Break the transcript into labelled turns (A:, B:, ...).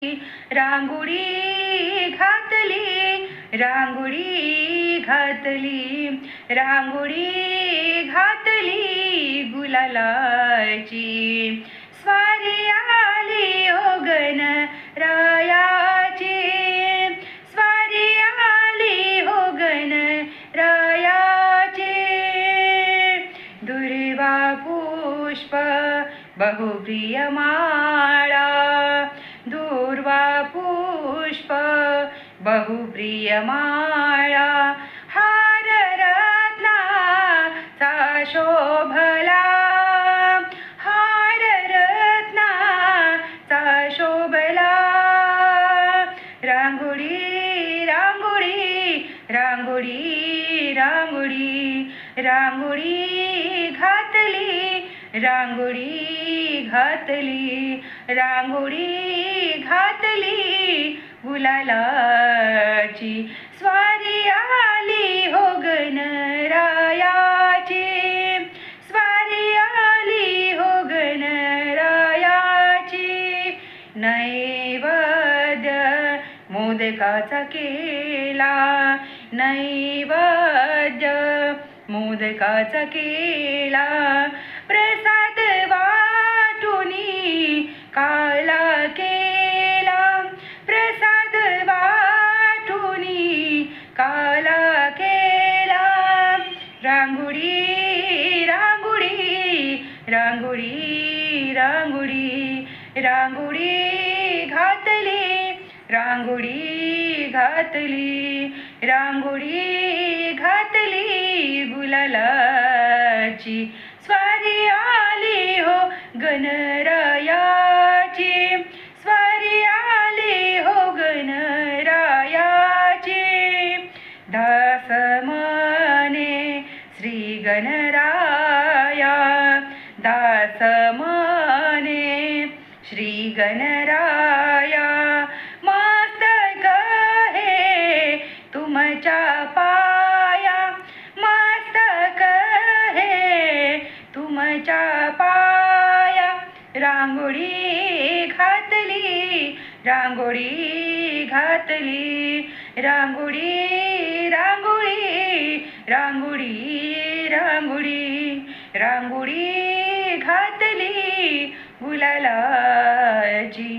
A: रांगोळी घातली, रांगोळी घातली, रांगोळी घातली गुलालाची. स्वारी आली ओ गणरायाची, स्वारी आली ओ गणरायाची. दुर्वा पुष्प बहुप्रिय माळा, दुर्वा पुष्प बहुप्रिय माळा. हार रत्नाचा शोभला, हार रत्नाचा शोभला. रांगोळी रांगोळी रांगोळी रांगोळी, रांगोळी घातली, रांगोळी घातली, रांगोळी घातली गुलालाची. स्वारी आली हो गणरायाची, स्वारी आली हो गणरायाची. नैवेद्य मोदकाचा केला, नैवेद्य मोदकाचा केला. प्रसाद वाटुनी काला केला, प्रसाद वाटुनी काला केला. रांगोळी रांगोळी रांगोळी रांगोळी, रांगोळी घातली, रांगोळी घातली, रांगोळी घातली गुलालाची. स्वारी आली हो गणरायाची, स्वारी आली हो गणरायाची. दास म्हणे श्री गणराया, दास म्हणे श्री गणराया. मस्तक हे तुमच्या पाया, मस्तक हे तुमच्या पाया. रांगोळी घातली, रांगोळी घातली, रांगोळी रांगोळी रांगोळी रांगोळी, रांगोळी घातली गुलालाची.